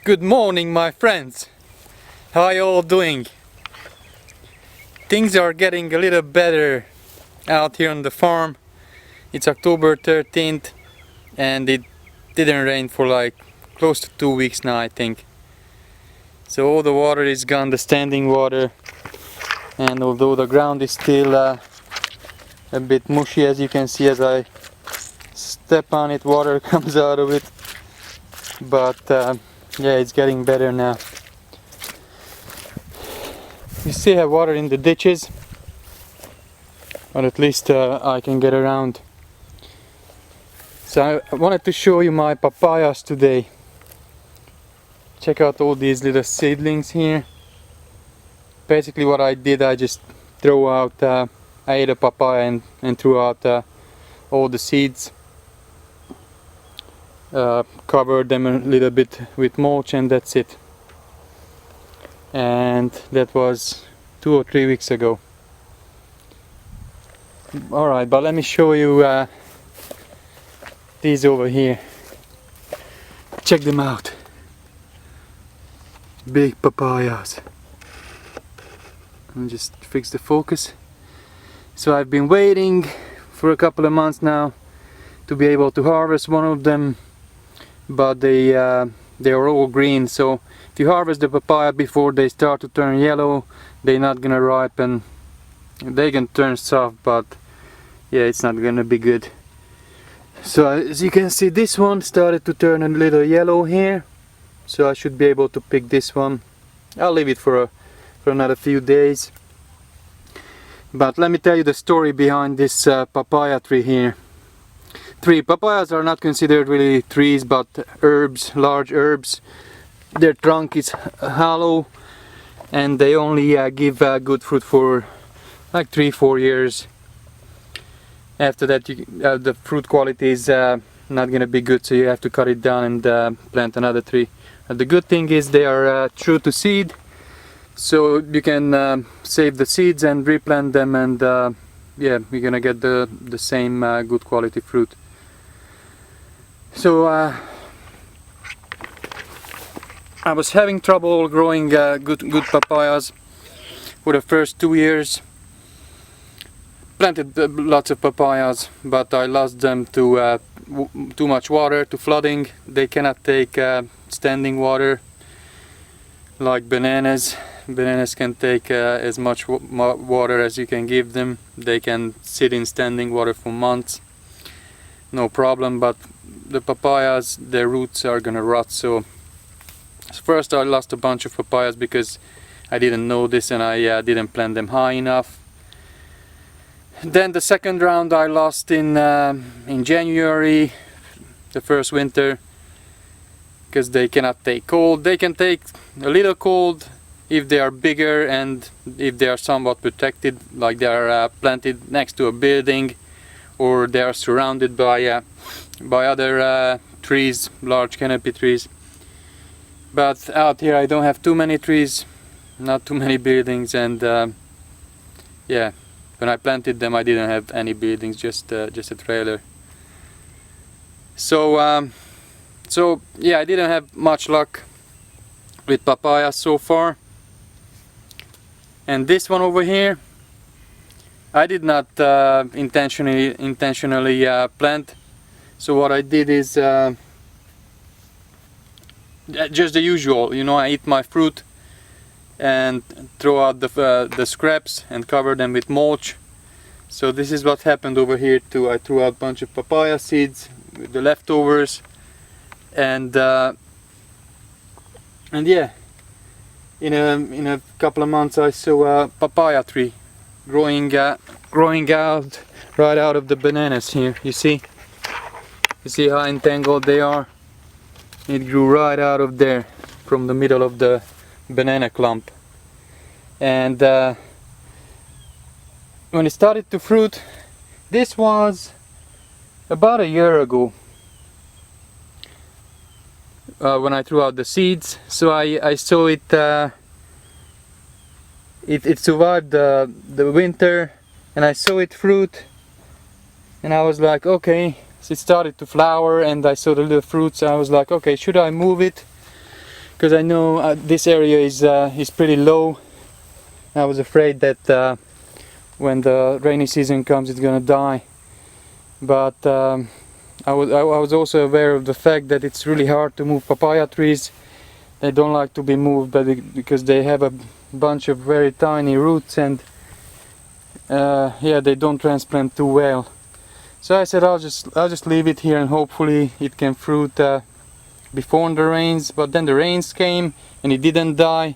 Good morning, my friends. How are you all doing? Things are getting a little better out here on the farm. It's October 13th and it didn't rain for like close to 2 weeks now, I think. So all the water is gone, the standing water, and although the ground is still a bit mushy, as you can see as I step on it, water comes out of it, but yeah, it's getting better now. We still have water in the ditches, but at least I can get around. So I wanted to show you my papayas today. Check out all these little seedlings here. Basically what I did, I just threw out, I ate a papaya and threw out all the seeds. Covered them a little bit with mulch and that's it. And that was 2 or 3 weeks ago. Alright, but let me show you these over here. Check them out. Big papayas. I'll just fix the focus. So I've been waiting for a couple of months now to be able to harvest one of them, but they are all green, so if you harvest the papaya before they start to turn yellow, they're not gonna ripen. They can turn soft, but yeah, it's not gonna be good. So as you can see, this one started to turn a little yellow here, so I should be able to pick this one. I'll leave it for another few days. But let me tell you the story behind this papaya tree here. Papayas are not considered really trees, but herbs, large herbs. Their trunk is hollow and they only give good fruit for like 3-4 years. After that the fruit quality is not gonna be good, so you have to cut it down and plant another tree. The good thing is they are true to seed, so you can save the seeds and replant them, and yeah, you're gonna get the same good quality fruit. So I was having trouble growing good papayas for the first 2 years. Planted lots of papayas, but I lost them to too much water, to flooding. They cannot take standing water like bananas. Bananas can take as much water as you can give them. They can sit in standing water for months, no problem, but the papayas, their roots are gonna rot. So first I lost a bunch of papayas because I didn't know this and I didn't plant them high enough. Then the second round I lost in January, the first winter, because they cannot take cold. They can take a little cold if they are bigger and if they are somewhat protected, like they are planted next to a building or they are surrounded by other trees, large canopy trees. But out here I don't have too many trees, not too many buildings, and yeah, when I planted them I didn't have any buildings, just a trailer. So so yeah, I didn't have much luck with papayas so far. And this one over here, I did not intentionally plant. So what I did is just the usual, you know, I eat my fruit and throw out the scraps and cover them with mulch. So this is what happened over here too. I threw out a bunch of papaya seeds with the leftovers, and yeah, in a couple of months I saw a papaya tree growing out right out of the bananas here. You see how entangled they are? It grew right out of there from the middle of the banana clump. And when it started to fruit, this was about a year ago when I threw out the seeds. So I saw it it survived the winter, and I saw it fruit, and I was like, okay. So it started to flower and I saw the little fruits, and I was like, okay, should I move it? because I know this area is pretty low. I was afraid that when the rainy season comes it's gonna die, but I was also aware of the fact that it's really hard to move papaya trees. They don't like to be moved because they have a bunch of very tiny roots, and yeah, they don't transplant too well. So I said I'll just leave it here and hopefully it can fruit before the rains. But then the rains came and it didn't die.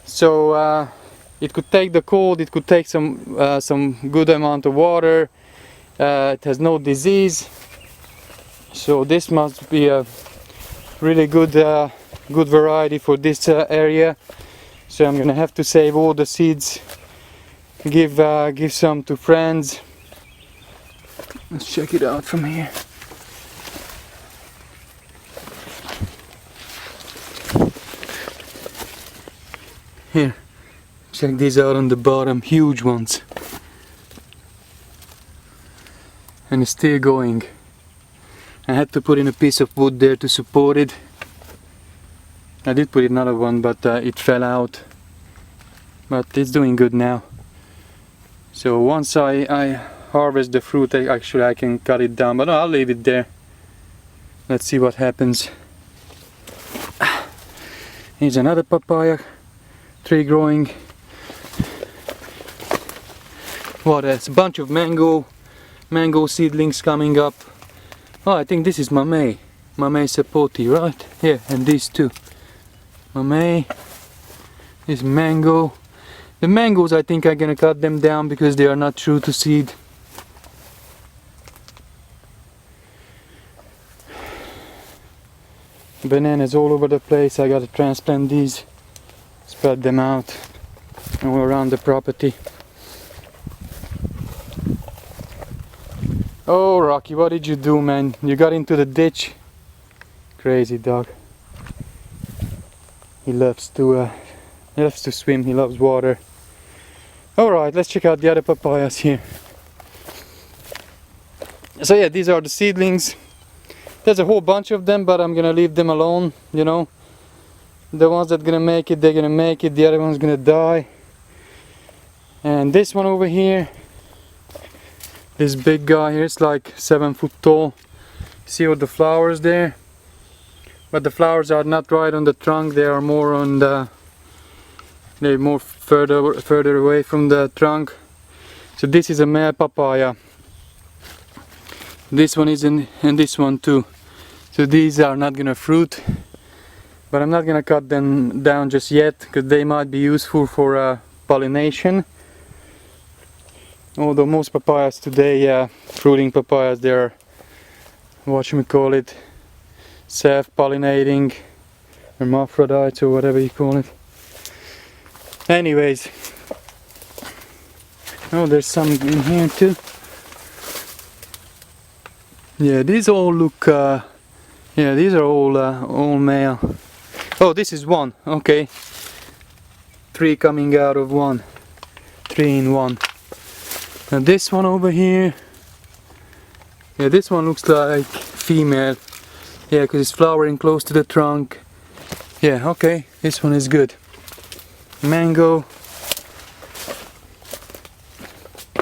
So it could take the cold, it could take some good amount of water. It has no disease, so this must be a really good good variety for this area. So I'm gonna have to save all the seeds, give some to friends. Let's check it out from here. Here, check these out on the bottom, huge ones. And it's still going. I had to put in a piece of wood there to support it. I did put another one, but it fell out. But it's doing good now. So once I harvest the fruit, I can cut it down, but I'll leave it there. Let's see what happens. Here's another papaya tree growing. What else? A bunch of mango seedlings coming up. Oh, I think this is mamey sapoti, right? Yeah, and these two. Mamey, this mango. The mangoes, I think I'm gonna cut them down because they are not true to seed. Bananas all over the place. I gotta transplant these, spread them out all around the property. Oh, Rocky, what did you do, man? You got into the ditch. Crazy dog. He loves to swim. He loves water. All right, let's check out the other papayas here. So yeah, these are the seedlings. There's a whole bunch of them, but I'm gonna leave them alone. You know, the ones that gonna make it, they're gonna make it. The other one's gonna die. And this one over here. This big guy here, it's like 7 foot tall. See all the flowers there? But the flowers are not right on the trunk, they are more on the... they're more further away from the trunk. So this is a male papaya. This one is and this one too. So these are not gonna fruit. But I'm not gonna cut them down just yet, because they might be useful for pollination. Although most papayas today, fruiting papayas, they're, whatchamacallit, self-pollinating, hermaphrodites or whatever you call it. Anyways, oh, there's some in here too. Yeah, these all look, yeah, these are all male. Oh, this is one, okay. 3 coming out of one, 3 in one. Now this one over here, yeah, this one looks like female. Yeah, because it's flowering close to the trunk. Yeah, okay, this one is good. Mango.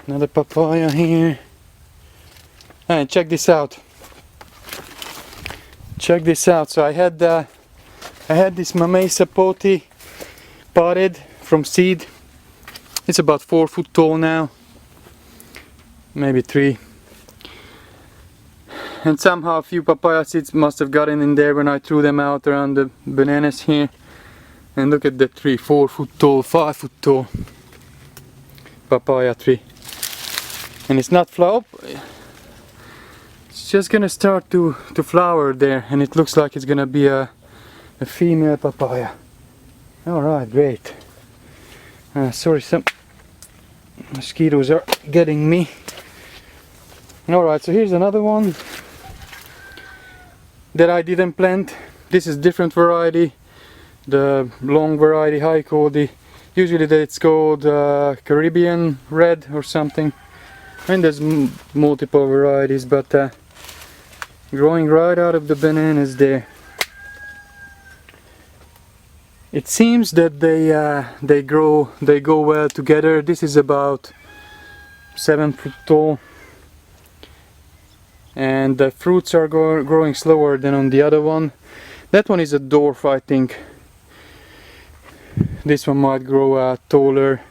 Another papaya here. And check this out. Check this out. So I had this mamey sapoti potted from seed. It's about 4 foot tall now. Maybe 3. And somehow a few papaya seeds must have gotten in there when I threw them out around the bananas here. And look at the tree, 4 foot tall, 5 foot tall papaya tree. And it's not flower. It's just gonna start to flower there, and it looks like it's gonna be a female papaya. Alright, great. Sorry, some mosquitoes are getting me. Alright, so here's another one that I didn't plant. This is different variety, the long variety, high quality. Usually it's called Caribbean red or something. And there's multiple varieties, but growing right out of the bananas there. It seems that they go well together. This is about 7 foot tall, and the fruits are growing slower than on the other one. That one is a dwarf, I think. This one might grow taller,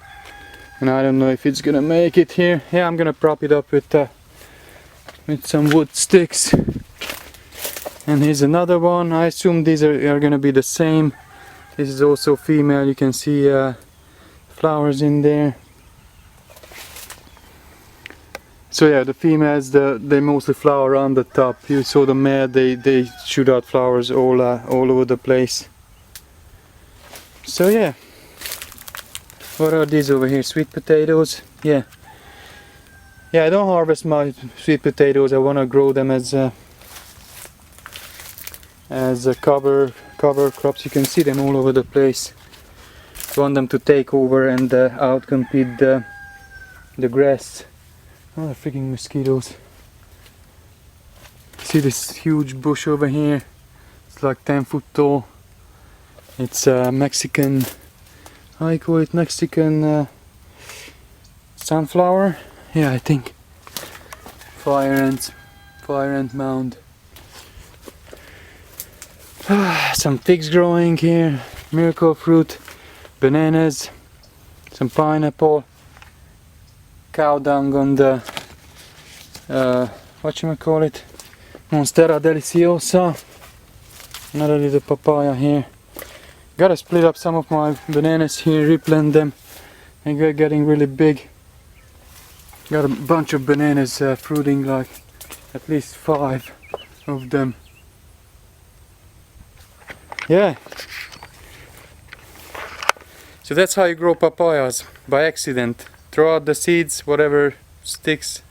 and I don't know if it's gonna make it here. Yeah, I'm gonna prop it up with some wood sticks. And here's another one. I assume these are gonna be the same. This is also female. You can see flowers in there. So yeah, the females, they mostly flower on the top. You saw the male, they shoot out flowers all over the place. So yeah, what are these over here? Sweet potatoes. Yeah, I don't harvest my sweet potatoes. I want to grow them as a cover crops. You can see them all over the place. I want them to take over and outcompete the grass. Oh, the freaking mosquitoes. See this huge bush over here? It's like 10 foot tall. It's Mexican, I call it Mexican sunflower. Yeah, I think. Fire ant mound. Some figs growing here, miracle fruit, bananas, some pineapple, cow dung on the whatchamacallit, Monstera deliciosa, another little papaya here. Gotta split up some of my bananas here, replant them, and they're getting really big. Got a bunch of bananas fruiting, like at least 5 of them. Yeah. So that's how you grow papayas, by accident. Throw out the seeds, whatever sticks.